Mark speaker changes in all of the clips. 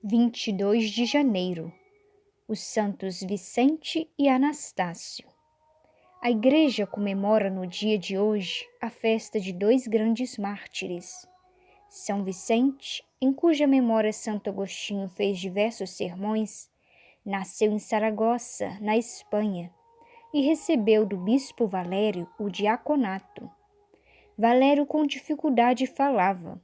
Speaker 1: 22 de janeiro, os santos Vicente e Anastácio. A Igreja comemora no dia de hoje a festa de dois grandes mártires. São Vicente, em cuja memória Santo Agostinho fez diversos sermões, nasceu em Saragossa, na Espanha, e recebeu do bispo Valério o diaconato. Valério com dificuldade falava,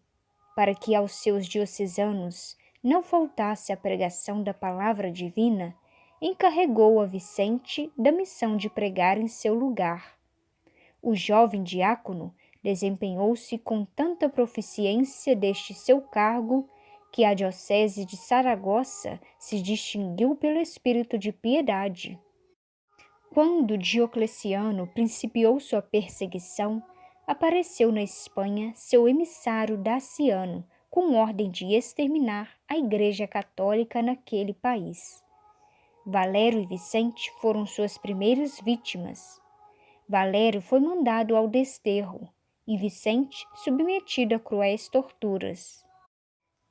Speaker 1: para que aos seus diocesanos não faltasse a pregação da palavra divina, encarregou a Vicente da missão de pregar em seu lugar. O jovem diácono desempenhou-se com tanta proficiência deste seu cargo que a diocese de Saragossa se distinguiu pelo espírito de piedade. Quando Diocleciano principiou sua perseguição, apareceu na Espanha seu emissário Daciano, com ordem de exterminar a Igreja Católica naquele país. Valério e Vicente foram suas primeiras vítimas. Valério foi mandado ao desterro e Vicente submetido a cruéis torturas.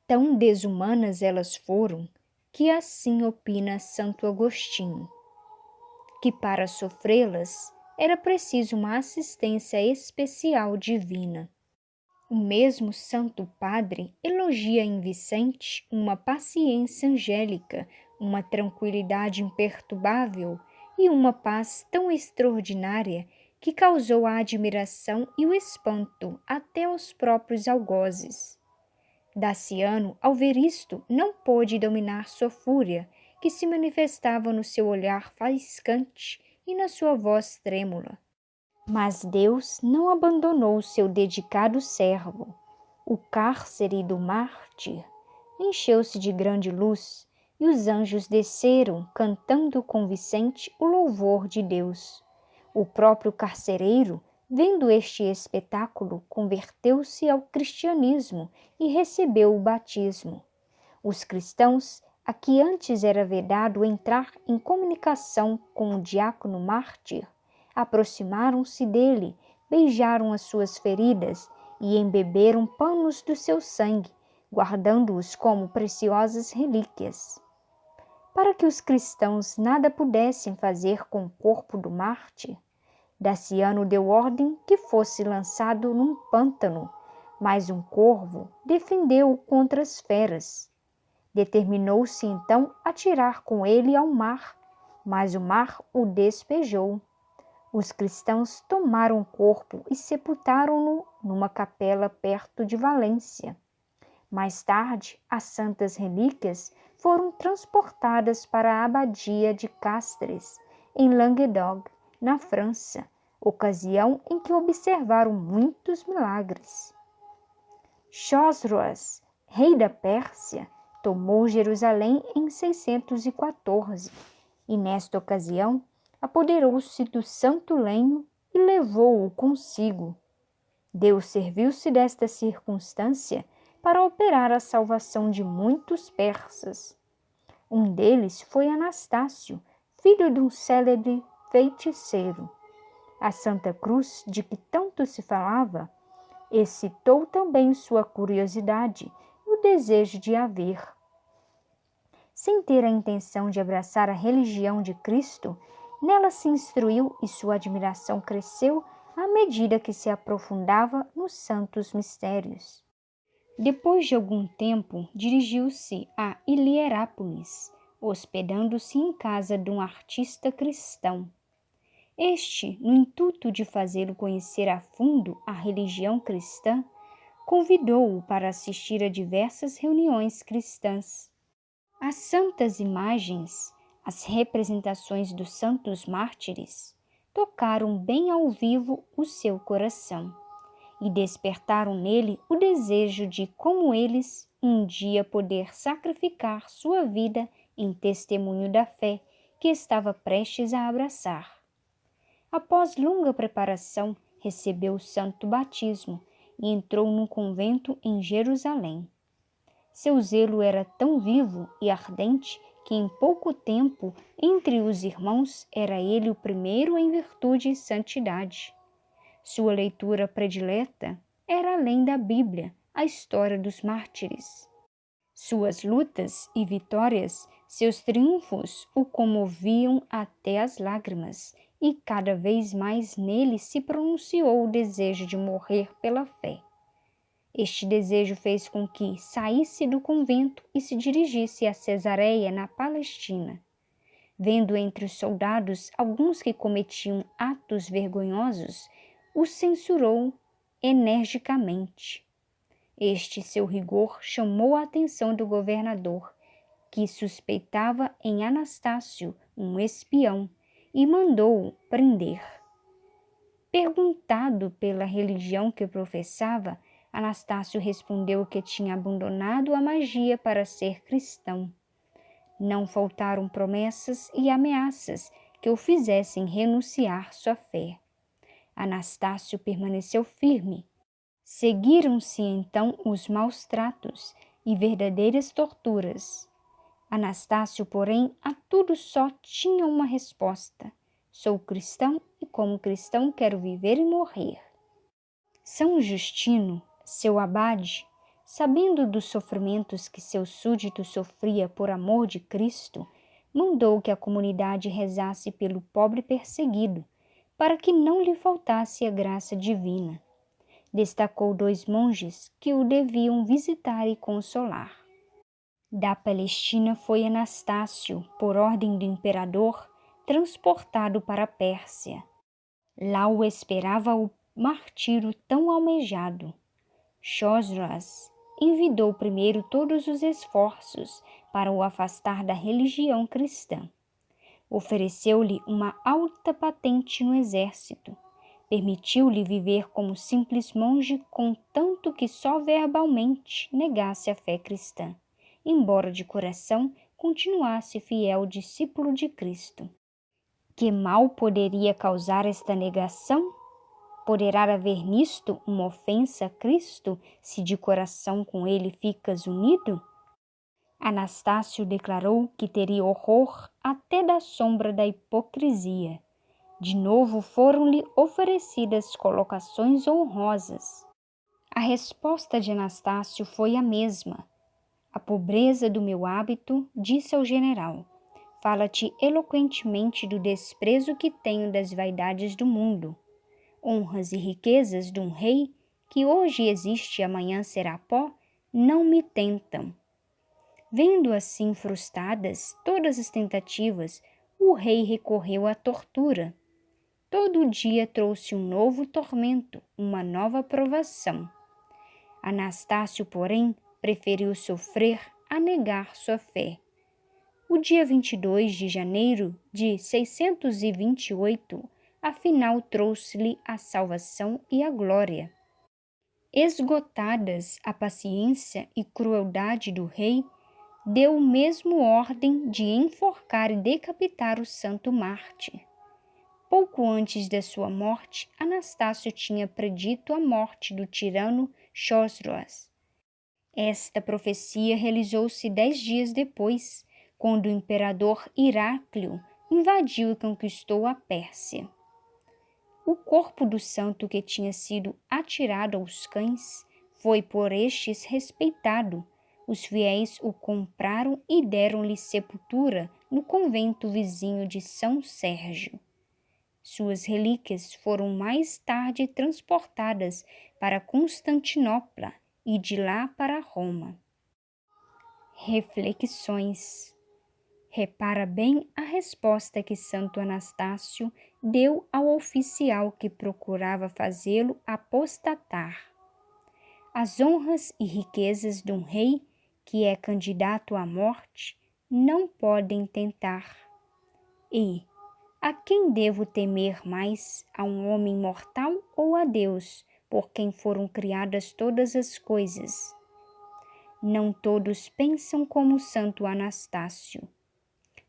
Speaker 1: Tão desumanas elas foram que assim opina Santo Agostinho, que para sofrê-las era preciso uma assistência especial divina. O mesmo Santo Padre elogia em Vicente uma paciência angélica, uma tranquilidade imperturbável e uma paz tão extraordinária que causou a admiração e o espanto até aos próprios algozes. Daciano, ao ver isto, não pôde dominar sua fúria, que se manifestava no seu olhar faiscante e na sua voz trêmula. Mas Deus não abandonou seu dedicado servo. O cárcere do mártir encheu-se de grande luz e os anjos desceram, cantando com Vicente o louvor de Deus. O próprio carcereiro, vendo este espetáculo, converteu-se ao cristianismo e recebeu o batismo. Os cristãos, a que antes era vedado entrar em comunicação com o diácono mártir, aproximaram-se dele, beijaram as suas feridas e embeberam panos do seu sangue, guardando-os como preciosas relíquias. Para que os cristãos nada pudessem fazer com o corpo do mártir, Daciano deu ordem que fosse lançado num pântano, mas um corvo defendeu-o contra as feras. Determinou-se então atirar com ele ao mar, mas o mar o despejou. Os cristãos tomaram o corpo e sepultaram-no numa capela perto de Valência. Mais tarde, as santas relíquias foram transportadas para a abadia de Castres, em Languedoc, na França, ocasião em que observaram muitos milagres. Chosroes, rei da Pérsia, tomou Jerusalém em 614 e, nesta ocasião, apoderou-se do santo lenho e levou-o consigo. Deus serviu-se desta circunstância para operar a salvação de muitos persas. Um deles foi Anastácio, filho de um célebre feiticeiro. A Santa Cruz, de que tanto se falava, excitou também sua curiosidade e o desejo de a ver. Sem ter a intenção de abraçar a religião de Cristo, nela se instruiu e sua admiração cresceu à medida que se aprofundava nos santos mistérios. Depois de algum tempo, dirigiu-se a Hierápolis, hospedando-se em casa de um artista cristão. Este, no intuito de fazê-lo conhecer a fundo a religião cristã, convidou-o para assistir a diversas reuniões cristãs. As santas imagens, as representações dos santos mártires, tocaram bem ao vivo o seu coração e despertaram nele o desejo de, como eles, um dia poder sacrificar sua vida em testemunho da fé que estava prestes a abraçar. Após longa preparação, recebeu o santo batismo e entrou num convento em Jerusalém. Seu zelo era tão vivo e ardente que em pouco tempo, entre os irmãos, era ele o primeiro em virtude e santidade. Sua leitura predileta era, além da Bíblia, a história dos mártires. Suas lutas e vitórias, seus triunfos o comoviam até as lágrimas, e cada vez mais nele se pronunciou o desejo de morrer pela fé. Este desejo fez com que saísse do convento e se dirigisse a Cesareia, na Palestina. Vendo entre os soldados alguns que cometiam atos vergonhosos, os censurou energicamente. Este seu rigor chamou a atenção do governador, que suspeitava em Anastácio um espião, e mandou-o prender. Perguntado pela religião que professava, Anastácio respondeu que tinha abandonado a magia para ser cristão. Não faltaram promessas e ameaças que o fizessem renunciar sua fé. Anastácio permaneceu firme. Seguiram-se então os maus tratos e verdadeiras torturas. Anastácio, porém, a tudo só tinha uma resposta: sou cristão e como cristão quero viver e morrer. São Justino, seu abade, sabendo dos sofrimentos que seu súdito sofria por amor de Cristo, mandou que a comunidade rezasse pelo pobre perseguido, para que não lhe faltasse a graça divina. Destacou 2 monges que o deviam visitar e consolar. Da Palestina foi Anastácio, por ordem do imperador, transportado para a Pérsia. Lá o esperava o martírio tão almejado. Chosroes envidou primeiro todos os esforços para o afastar da religião cristã. Ofereceu-lhe uma alta patente no exército. Permitiu-lhe viver como simples monge, contanto que só verbalmente negasse a fé cristã, embora de coração continuasse fiel discípulo de Cristo. Que mal poderia causar esta negação? Poderá haver nisto uma ofensa a Cristo, se de coração com ele ficas unido? Anastácio declarou que teria horror até da sombra da hipocrisia. De novo foram-lhe oferecidas colocações honrosas. A resposta de Anastácio foi a mesma. A pobreza do meu hábito, disse ao general, fala-te eloquentemente do desprezo que tenho das vaidades do mundo. Honras e riquezas de um rei, que hoje existe e amanhã será pó, não me tentam. Vendo assim frustradas todas as tentativas, o rei recorreu à tortura. Todo dia trouxe um novo tormento, uma nova provação. Anastácio, porém, preferiu sofrer a negar sua fé. O dia 22 de janeiro de 628, afinal trouxe-lhe a salvação e a glória. Esgotadas a paciência e crueldade do rei, deu mesmo ordem de enforcar e decapitar o santo mártir. Pouco antes da sua morte, Anastácio tinha predito a morte do tirano Chosroes. Esta profecia realizou-se 10 dias depois, quando o imperador Heráclio invadiu e conquistou a Pérsia. O corpo do santo que tinha sido atirado aos cães foi por estes respeitado. Os fiéis o compraram e deram-lhe sepultura no convento vizinho de São Sérgio. Suas relíquias foram mais tarde transportadas para Constantinopla e de lá para Roma. Reflexões. Repara bem a resposta que Santo Anastácio deu ao oficial que procurava fazê-lo apostatar. As honras e riquezas de um rei que é candidato à morte não podem tentar. E a quem devo temer mais, a um homem mortal ou a Deus, por quem foram criadas todas as coisas? Não todos pensam como Santo Anastácio.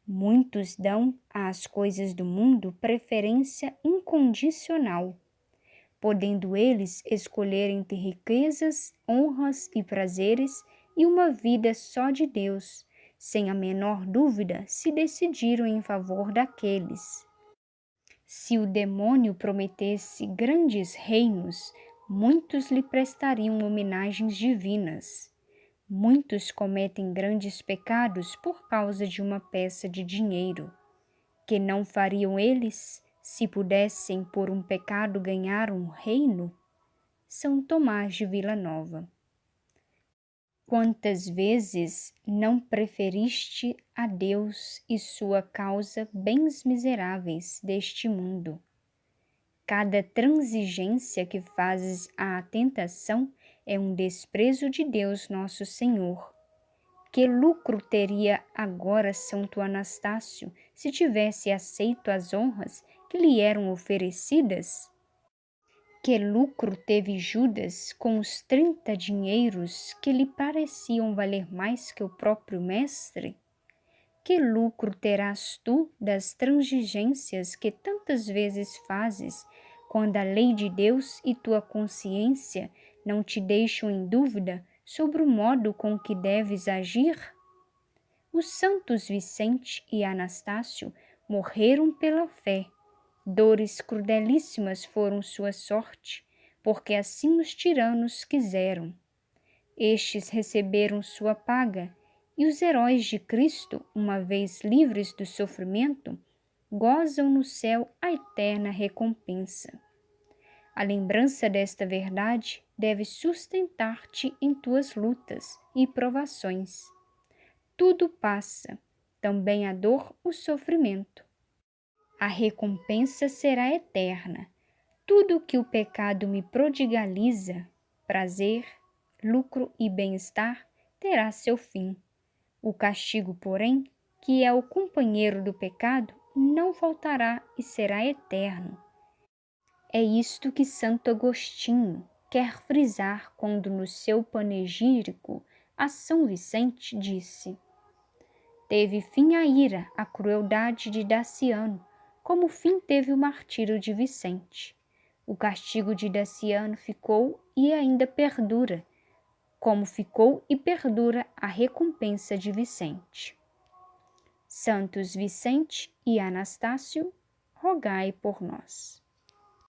Speaker 1: Muitos dão às coisas do mundo preferência incondicional, podendo eles escolher entre riquezas, honras e prazeres e uma vida só de Deus. Sem a menor dúvida, se decidiram em favor daqueles. Se o demônio prometesse grandes reinos, muitos lhe prestariam homenagens divinas. Muitos cometem grandes pecados por causa de uma peça de dinheiro. Que não fariam eles se pudessem por um pecado ganhar um reino? São Tomás de Vilanova. Quantas vezes não preferiste a Deus e sua causa bens miseráveis deste mundo? Cada transigência que fazes à tentação é um desprezo de Deus nosso Senhor. Que lucro teria agora Santo Anastácio se tivesse aceito as honras que lhe eram oferecidas? Que lucro teve Judas com os 30 dinheiros que lhe pareciam valer mais que o próprio mestre? Que lucro terás tu das transigências que tantas vezes fazes, quando a lei de Deus e tua consciência não te deixam em dúvida sobre o modo com que deves agir? Os santos Vicente e Anastácio morreram pela fé. Dores crudelíssimas foram sua sorte, porque assim os tiranos quiseram. Estes receberam sua paga, e os heróis de Cristo, uma vez livres do sofrimento, gozam no céu a eterna recompensa. A lembrança desta verdade deve sustentar-te em tuas lutas e provações. Tudo passa, também a dor, o sofrimento. A recompensa será eterna. Tudo que o pecado me prodigaliza, prazer, lucro e bem-estar, terá seu fim. O castigo, porém, que é o companheiro do pecado, não faltará e será eterno. É isto que Santo Agostinho quer frisar quando no seu panegírico a São Vicente disse: teve fim a ira, a crueldade de Daciano, como fim teve o martírio de Vicente. O castigo de Daciano ficou e ainda perdura, como ficou e perdura a recompensa de Vicente. Santos Vicente e Anastácio, rogai por nós.